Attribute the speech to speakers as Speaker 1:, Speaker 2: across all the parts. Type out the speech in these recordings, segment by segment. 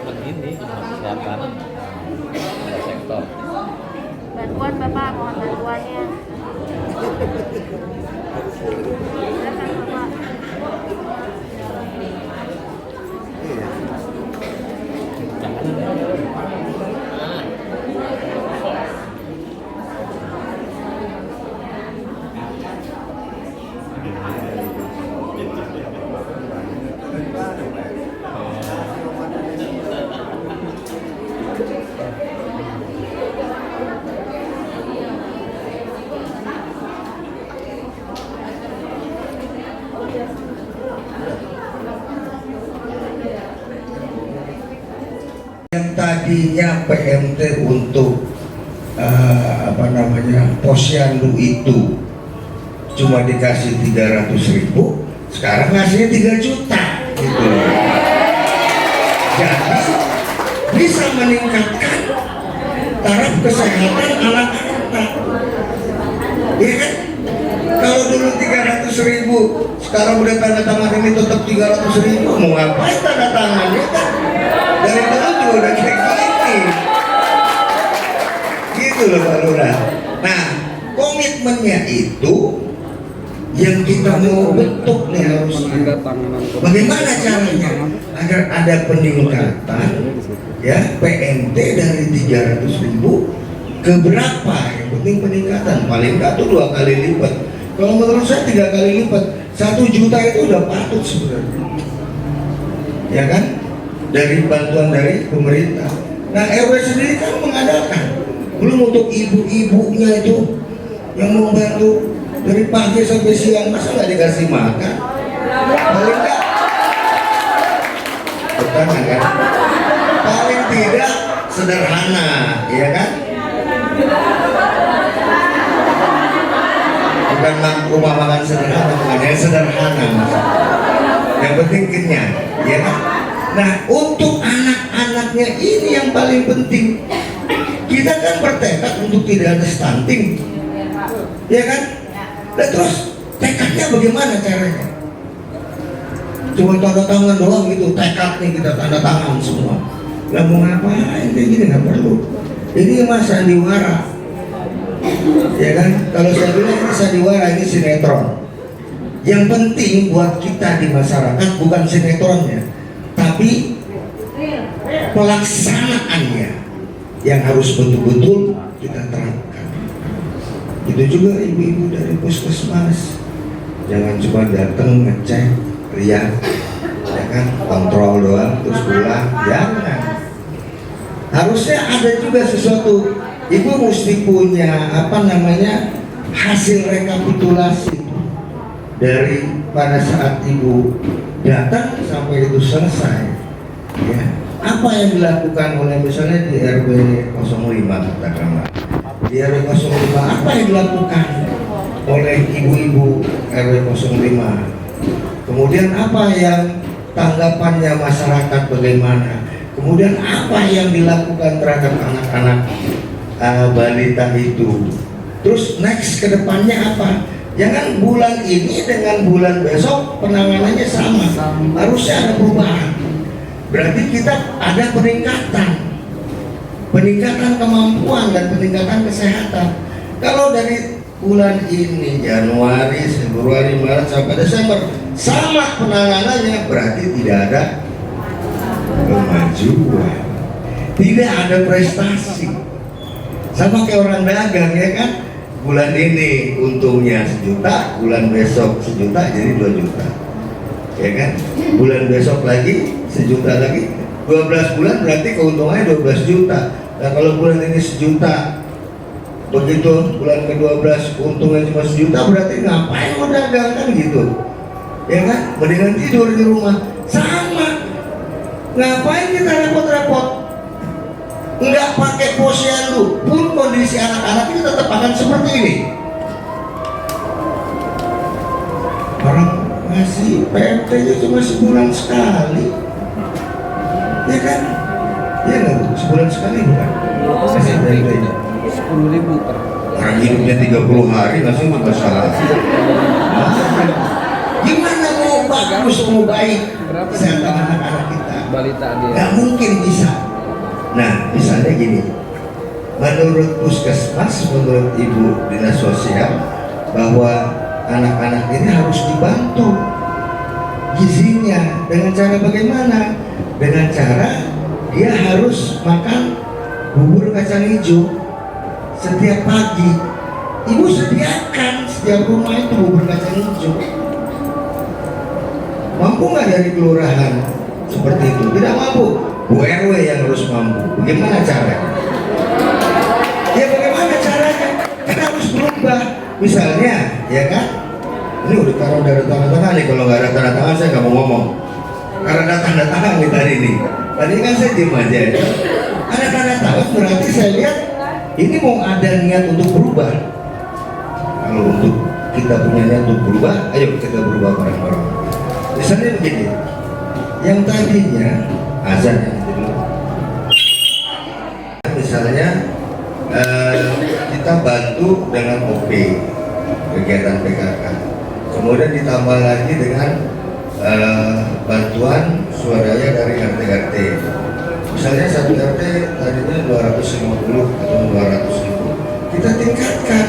Speaker 1: begini kesehatan ada sektor
Speaker 2: Bantuan Bapak, mohon bantuannya. Silakan Bapak.
Speaker 3: Yang tadinya PMT untuk posyandu itu cuma dikasih 300.000, sekarang ngasihnya 3 juta gitu. Jadi bisa meningkatkan taraf kesehatan anak-anak, ya kan? Kalau dulu 300.000, sekarang udah tanda tangan ini tetap 300.000, mau ngapain tanda tangannya kan? Dari dulu juga udah kayak gini, gitu loh Pak Lurah. Nah, komitmennya itu yang kita mau bentuk nih harus. Bagaimana caranya agar ada peningkatan ya PMT dari 300.000 ke berapa? Yang penting peningkatan, paling nggak tuh 2 kali lipat. Kalau menurut saya 3 kali lipat, 1 juta itu udah patut sebenarnya, ya kan? Dari bantuan dari pemerintah. Nah, RW sendiri kan mengadakan, belum untuk ibu-ibunya itu yang membantu dari pagi sampai siang, masa nggak dikasih makan? Paling nggak, pertama kan, paling tidak sederhana, ya kan? Bukan rumah makan sederhana, bukan yang sederhana, yang penting kenyang, ya kan? Nah, untuk anak-anaknya ini yang paling penting. Kita kan bertekad untuk tidak ada stunting, ya kan? Dan terus tekadnya bagaimana caranya? Cuma tanda tangan doang gitu, tekad nih kita tanda tangan semua. Gak mau ngapain kayak gini, nggak perlu. Ini mas sandiwara, ya kan? Kalau saya bilang ini sandiwara, ini sinetron. Yang penting buat kita di masyarakat bukan sinetronnya, tapi pelaksanaannya yang harus betul-betul kita terapkan. Itu juga ibu-ibu dari puskesmas, jangan cuma datang ngecek, lihat, ya kan, kontrol doang terus pulang, jangan. Harusnya ada juga sesuatu. Ibu mesti punya hasil rekapitulasi dari pada saat ibu datang sampai itu selesai, ya. Apa yang dilakukan oleh misalnya di RW 05 katakanlah, di RW 05 apa yang dilakukan oleh ibu-ibu RW 05, kemudian apa yang tanggapannya masyarakat bagaimana, kemudian apa yang dilakukan terhadap anak-anak balita itu, terus next ke depannya apa. Jangan bulan ini dengan bulan besok penanganannya sama, harusnya ada perubahan. Berarti kita ada peningkatan kemampuan dan peningkatan kesehatan. Kalau dari bulan ini Januari, Februari, Maret sampai Desember sama penanganannya, berarti tidak ada kemajuan, tidak ada prestasi. Sama kayak orang dagang, ya kan? Bulan ini untungnya 1 juta, bulan besok 1 juta jadi 2 juta, ya kan? Bulan besok lagi 1 juta lagi, 12 bulan berarti keuntungannya 12 juta. Nah, kalau bulan ini 1 juta, begitu bulan ke-12 untungnya cuma 1 juta, berarti ngapain mau dagang kan gitu, ya kan? Mendingan tidur di rumah. Sama, ngapain kita repot-repot? Nggak pakai posyandu pun kondisi anak-anak ini tetap akan seperti ini. Orang ngasih PMT-nya cuma sebulan sekali, ya kan? Ya nggak Bu? Sebulan sekali bukan? Ngasih PMT-nya
Speaker 1: 10.000 per
Speaker 3: orang hidupnya 30 hari, langsung masalah. Gimana mau bagus, mau baik
Speaker 1: Berapa
Speaker 3: kesehatan anak-anak kita.
Speaker 1: balita dia?
Speaker 3: Nggak mungkin bisa. Nah, misalnya gini, menurut puskesmas, menurut ibu dinas sosial, bahwa anak-anak ini harus dibantu gizinya dengan cara bagaimana? Dengan cara dia harus makan bubur kacang hijau setiap pagi. Ibu sediakan setiap rumah itu bubur kacang hijau. Mampu nggak dari kelurahan seperti itu? Tidak mampu. Bu RW yang harus mampu. Bagaimana caranya? Ya bagaimana caranya? Kan harus berubah. Misalnya, ya kan? Ini udah taruh dari tanda tangan nih. Kalau nggak ada tanda tangan saya nggak mau ngomong. Karena ada tanda tangan nih tadi nih. Tadi kan saya diem aja. Ada tanda tangan berarti saya lihat ini mau ada niat untuk berubah. Kalau untuk kita punya niat untuk berubah, ayo kita berubah bareng-bareng. Misalnya begini, yang tadinya azan yang dulu, misalnya kita bantu dengan OP kegiatan PKK, kemudian ditambah lagi dengan bantuan swadaya dari RT-RT. Misalnya satu RT tadinya 250 atau 200 ribu, kita tingkatkan.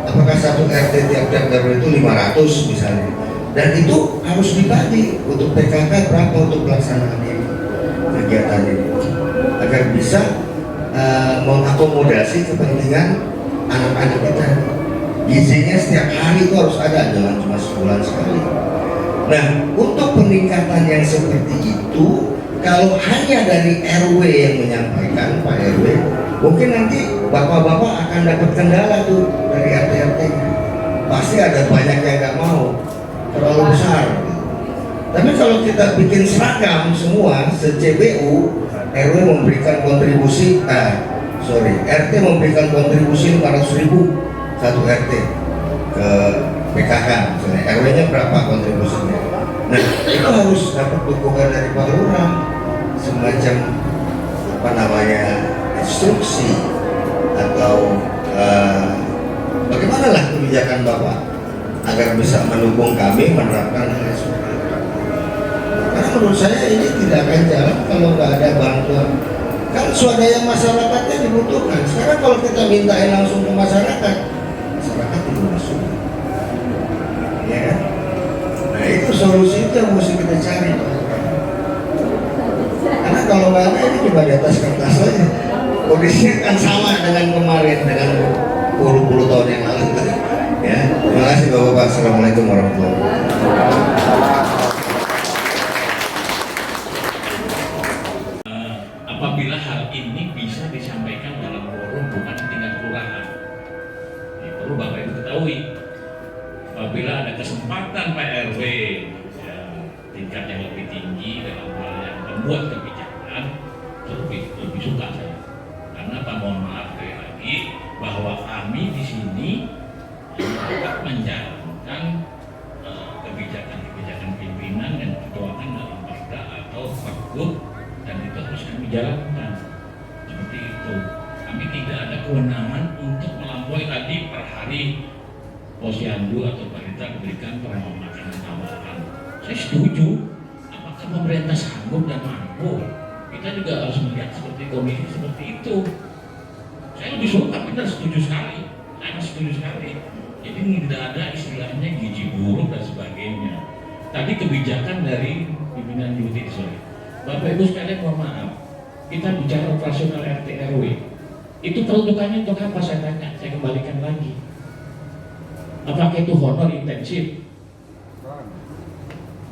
Speaker 3: Apakah satu RT tiap-tiap RW itu 500 misalnya, dan itu harus dibagi untuk PKK berapa untuk pelaksanaan ini, kegiatan ini, agar bisa mengakomodasi kepentingan anak-anak kita. Gizinya setiap hari itu harus ada, jangan cuma sebulan sekali. Nah, untuk peningkatan yang seperti itu, kalau hanya dari RW yang menyampaikan, Pak RW, mungkin nanti bapak-bapak akan dapat kendala tuh dari RT-RT-nya. Pasti ada banyak yang nggak mau, terlalu besar. Tapi kalau kita bikin seragam semua, se-CBU, RW memberikan kontribusi, RT memberikan kontribusi 500.000 satu RT ke PKK, misalnya RW-nya berapa kontribusinya. Nah, itu harus dapat dukungan dari Pak Lurah, semacam instruksi atau bagaimana lah kebijakan Bapak agar bisa mendukung kami menerapkan hal seperti itu. Karena menurut saya ini tidak akan jalan kalau nggak ada bantuan. Kan swadaya masyarakatnya dibutuhkan. Sekarang kalau kita mintain langsung ke masyarakat tidak masuk. Ya kan? Nah, itu solusi itu yang mesti kita cari. Karena kalau nggak ada ini cuma di atas kertas saja. Kondisinya kan sama dengan kemarin, dengan puluh tahun yang lalu. Ya, terima kasih Bapak-bapak. Assalamualaikum warahmatullahi wabarakatuh.
Speaker 4: Apabila hal ini bisa disampaikan dalam forum bukan tingkat kelurahan, ini perlu Bapak Ibu ketahui. Apabila ada kesempatan Pak RW ya, tingkat yang lebih tinggi dalam hal yang membuat kebijakan, lebih suka saya. Karena Pak, mohon maaf sekali lagi bahwa kami di sini dapat menjalankan kebijakan pimpinan dan ketuaan dari Perda atau Pergub, dan itu harus kami jalankan seperti itu. Kami tidak ada kewenangan untuk melampaui tadi per hari posyandu atau balita diberikan perangkat makanan tambahan. Saya setuju. Apakah pemerintah sanggup dan mampu? Kita juga harus melihat seperti kondisi seperti itu. Saya lebih suka, benar, setuju sekali. Saya setuju sekali. Jadi tidak ada istilahnya gizi buruk dan sebagainya. Tadi kebijakan dari pimpinan Yuti, Bapak Ibu sekalian, mohon maaf. Kita bicara operasional RT RW. Itu peruntukannya untuk apa, saya tanya? Saya kembalikan lagi. Apakah itu honor intensif?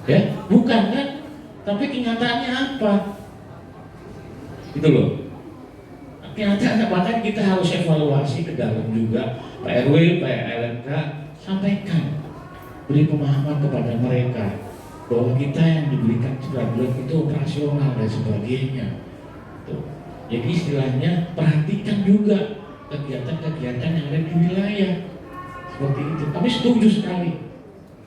Speaker 4: Ya, bukan kan? Tapi kenyataannya apa? Itu loh. Kenyataannya, bahkan kita harus evaluasi ke dalam juga. Pak RW, Pak LMK, sampaikan, beri pemahaman kepada mereka bahwa kita yang diberikan 9 bulan itu operasional dan sebagainya. Tuh. Jadi istilahnya perhatikan juga kegiatan-kegiatan yang ada di wilayah. Seperti itu. Kami setuju sekali.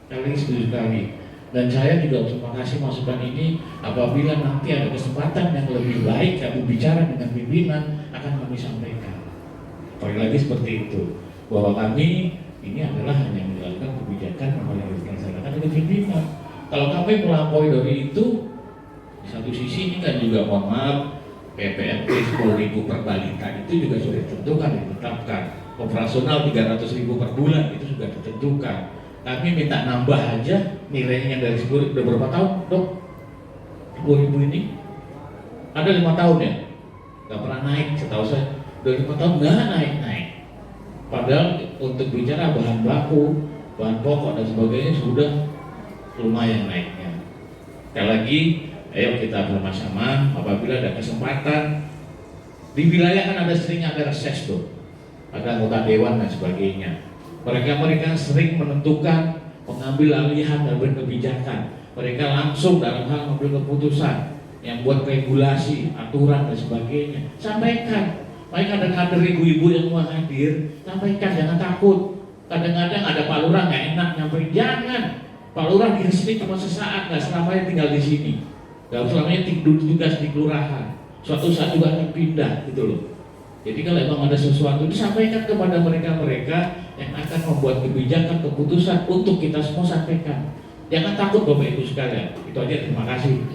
Speaker 4: Kami setuju sekali. Dan saya juga terima kasih masukan ini. Apabila nanti ada kesempatan yang lebih baik kami bicara dengan pimpinan, akan kami sampaikan. Sekali lagi seperti itu, bahwa kami ini adalah hanya menjalankan kebijakan yang dilaksanakan oleh pimpinan. Kalau kami melampaui dari itu, di satu sisi ini kan juga mohon maaf, PPNP 10.000 per balita itu juga sudah ditentukan, ditetapkan. Operasional 300.000 per bulan itu sudah ditentukan. Kami minta nambah aja nilainya dari 10.000 udah berapa tahun, Dok? 10.000 ini ada 5 tahun ya? Gak pernah naik, setahu saya. Udah 5 tahun nggak naik-naik. Padahal untuk bicara bahan baku, bahan pokok dan sebagainya sudah lumayan naiknya. Sekali lagi, ayo kita bersama-sama apabila ada kesempatan di wilayah kan ada sering ada reses tuh, ada anggota dewan dan sebagainya. Mereka sering menentukan pengambil alihan dan kebijakan. Mereka langsung dalam hal mengambil keputusan yang buat regulasi, aturan dan sebagainya. Sampaikan. Baik kader-kader ibu-ibu yang mau hadir, sampaikan, jangan takut. Kadang-kadang ada Pak Lurah nggak enak nyamperin, jangan. Pak Lurah di sini cuma sesaat, nggak selamanya tinggal di sini. Nggak selamanya tugas di kelurahan. Suatu saat juga akan pindah gitu loh. Jadi kalau emang ada sesuatu disampaikan kepada mereka yang akan membuat kebijakan, keputusan untuk kita semua sampaikan. Jangan takut Bapak Ibu sekalian. Itu aja, terima kasih.